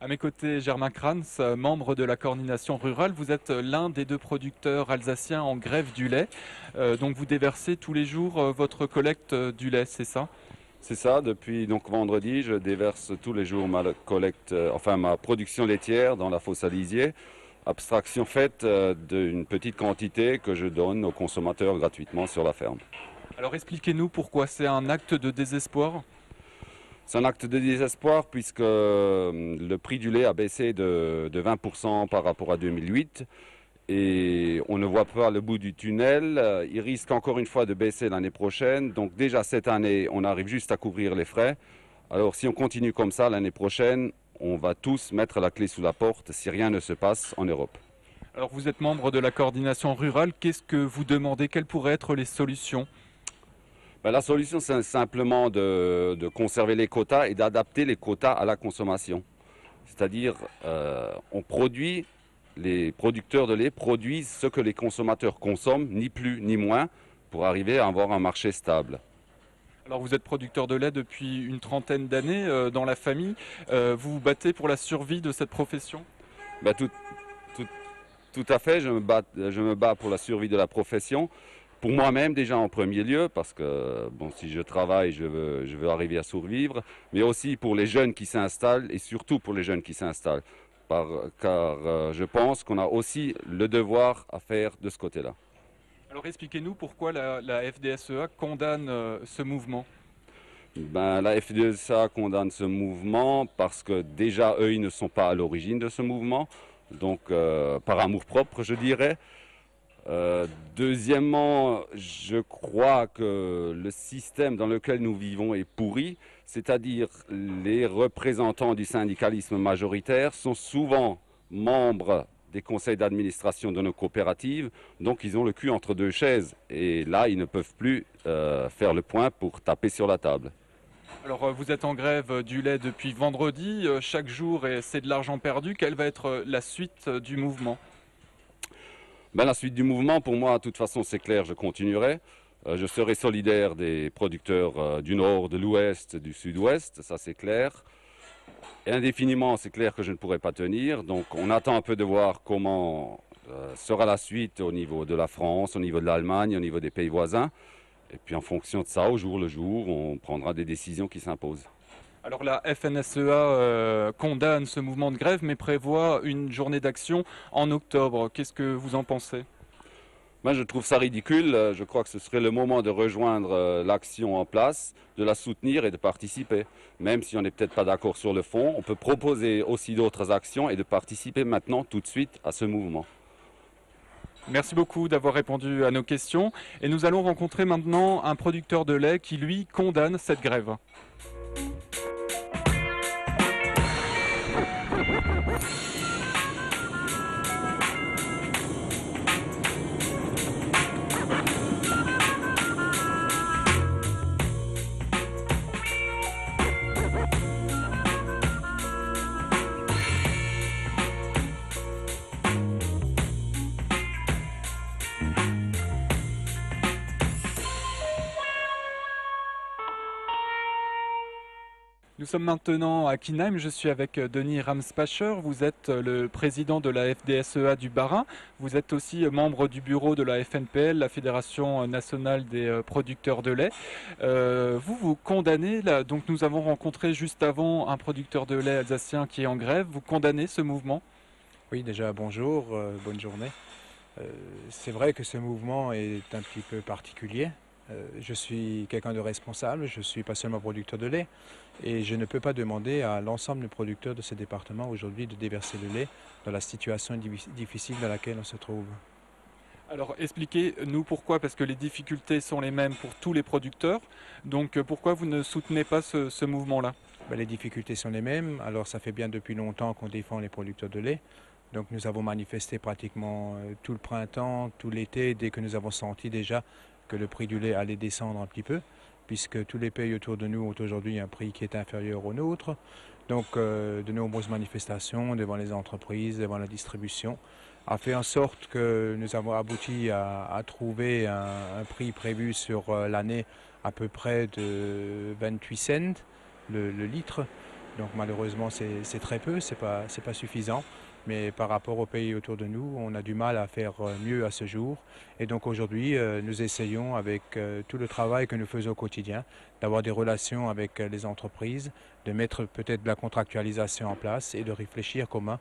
À mes côtés, Germain Kranz, membre de la coordination rurale. Vous êtes l'un des deux producteurs alsaciens en grève du lait. Donc vous déversez tous les jours votre collecte du lait, c'est ça? C'est ça, depuis donc vendredi, je déverse tous les jours ma collecte, enfin ma production laitière dans la fosse à lisier. Abstraction faite d'une petite quantité que je donne aux consommateurs gratuitement sur la ferme. Alors expliquez-nous pourquoi c'est un acte de désespoir. C'est un acte de désespoir puisque le prix du lait a baissé de 20% par rapport à 2008 et on ne voit pas le bout du tunnel. Il risque encore une fois de baisser l'année prochaine. Donc déjà cette année, on arrive juste à couvrir les frais. Alors si on continue comme ça l'année prochaine, on va tous mettre la clé sous la porte si rien ne se passe en Europe. Alors vous êtes membre de la coordination rurale. Qu'est-ce que vous demandez? Quelles pourraient être les solutions? Ben, la solution, c'est simplement de conserver les quotas et d'adapter les quotas à la consommation. C'est-à-dire, on produit, les producteurs de lait produisent ce que les consommateurs consomment, ni plus ni moins, pour arriver à avoir un marché stable. Alors vous êtes producteur de lait depuis une trentaine d'années dans la famille. Vous vous battez pour la survie de cette profession? Ben, tout- tout à fait, je me bats pour la survie de la profession. Pour moi-même déjà en premier lieu, parce que bon, si je travaille, je veux arriver à survivre, mais aussi pour les jeunes qui s'installent et surtout pour les jeunes qui s'installent, car je pense qu'on a aussi le devoir à faire de ce côté-là. Alors expliquez-nous pourquoi la FDSEA condamne ce mouvement. Ben, la FDSA condamne ce mouvement parce que déjà eux, ils ne sont pas à l'origine de ce mouvement, donc par amour-propre, je dirais. Deuxièmement, je crois que le système dans lequel nous vivons est pourri, c'est-à-dire les représentants du syndicalisme majoritaire sont souvent membres des conseils d'administration de nos coopératives, donc ils ont le cul entre deux chaises et là ils ne peuvent plus faire le point pour taper sur la table. Alors vous êtes en grève du lait depuis vendredi, chaque jour et c'est de l'argent perdu. Quelle va être la suite du mouvement? Ben, la suite du mouvement, pour moi, de toute façon, c'est clair, je continuerai. Je serai solidaire des producteurs du Nord, de l'Ouest, du Sud-Ouest, ça c'est clair. Et indéfiniment, c'est clair que je ne pourrai pas tenir. Donc on attend un peu de voir comment sera la suite au niveau de la France, au niveau de l'Allemagne, au niveau des pays voisins. Et puis en fonction de ça, au jour le jour, on prendra des décisions qui s'imposent. Alors la FNSEA condamne ce mouvement de grève mais prévoit une journée d'action en octobre. Qu'est-ce que vous en pensez? Moi, je trouve ça ridicule. Je crois que ce serait le moment de rejoindre l'action en place, de la soutenir et de participer. Même si on n'est peut-être pas d'accord sur le fond, on peut proposer aussi d'autres actions et de participer maintenant, tout de suite, à ce mouvement. Merci beaucoup d'avoir répondu à nos questions. Et nous allons rencontrer maintenant un producteur de lait qui, lui, condamne cette grève. Nous sommes maintenant à Kinheim. Je suis avec Denis Ramspacher. Vous êtes le président de la FDSEA du Bas-Rhin. Vous êtes aussi membre du bureau de la FNPL, la Fédération nationale des producteurs de lait. Vous condamnez, donc nous avons rencontré juste avant un producteur de lait alsacien qui est en grève. Vous condamnez ce mouvement? Oui, déjà bonjour, bonne journée. C'est vrai que ce mouvement est un petit peu particulier. Je suis quelqu'un de responsable, je suis pas seulement producteur de lait et je ne peux pas demander à l'ensemble des producteurs de ce département aujourd'hui de déverser le lait dans la situation difficile dans laquelle on se trouve. Alors expliquez-nous pourquoi, parce que les difficultés sont les mêmes pour tous les producteurs. Donc pourquoi vous ne soutenez pas ce mouvement-là? Ben, les difficultés sont les mêmes, alors ça fait bien depuis longtemps qu'on défend les producteurs de lait. Donc nous avons manifesté pratiquement tout le printemps, tout l'été, dès que nous avons senti déjà que le prix du lait allait descendre un petit peu, puisque tous les pays autour de nous ont aujourd'hui un prix qui est inférieur au nôtre. Donc de nombreuses manifestations devant les entreprises, devant la distribution, a fait en sorte que nous avons abouti à trouver un prix prévu sur l'année à peu près de 28 cents le litre. Donc malheureusement, c'est très peu, c'est pas suffisant. Mais par rapport aux pays autour de nous, on a du mal à faire mieux à ce jour. Et donc aujourd'hui, nous essayons, avec tout le travail que nous faisons au quotidien, d'avoir des relations avec les entreprises, de mettre peut-être de la contractualisation en place et de réfléchir comment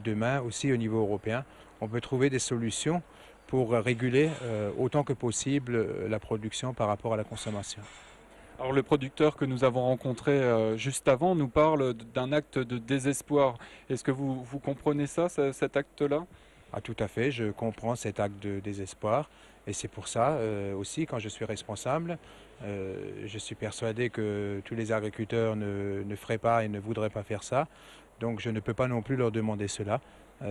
demain aussi au niveau européen, on peut trouver des solutions pour réguler autant que possible la production par rapport à la consommation. Alors le producteur que nous avons rencontré juste avant nous parle d'un acte de désespoir. Est-ce que vous comprenez ça, cet acte-là? Ah, tout à fait, je comprends cet acte de désespoir et c'est pour ça aussi, quand je suis responsable, je suis persuadé que tous les agriculteurs ne feraient pas et ne voudraient pas faire ça. Donc je ne peux pas non plus leur demander cela.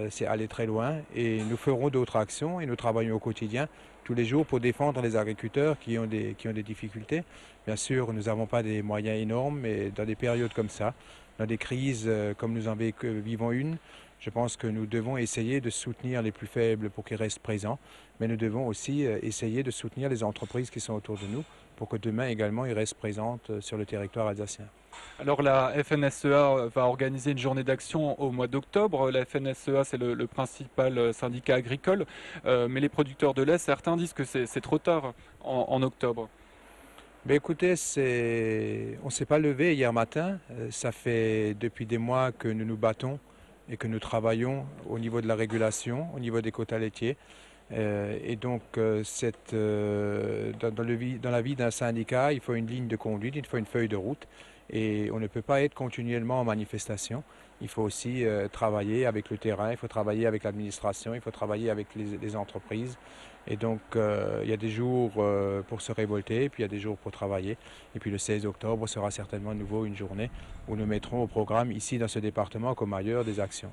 C'est aller très loin et nous ferons d'autres actions et nous travaillons au quotidien tous les jours pour défendre les agriculteurs qui ont des difficultés. Bien sûr, nous n'avons pas des moyens énormes, mais dans des périodes comme ça, dans des crises comme nous en vivons une, je pense que nous devons essayer de soutenir les plus faibles pour qu'ils restent présents, mais nous devons aussi essayer de soutenir les entreprises qui sont autour de nous pour que demain également ils restent présentes sur le territoire alsacien. Alors la FNSEA va organiser une journée d'action au mois d'octobre. La FNSEA, c'est le principal syndicat agricole, mais les producteurs de lait, certains disent que c'est trop tard en octobre. Ben écoutez, on ne s'est pas levé hier matin. Ça fait depuis des mois que nous nous battons et que nous travaillons au niveau de la régulation, au niveau des quotas laitiers. Et donc, dans la vie d'un syndicat, il faut une ligne de conduite, il faut une feuille de route. Et on ne peut pas être continuellement en manifestation. Il faut aussi travailler avec le terrain, il faut travailler avec l'administration, il faut travailler avec les entreprises. Et donc, il y a des jours pour se révolter, puis il y a des jours pour travailler. Et puis le 16 octobre sera certainement de nouveau une journée où nous mettrons au programme, ici dans ce département comme ailleurs, des actions.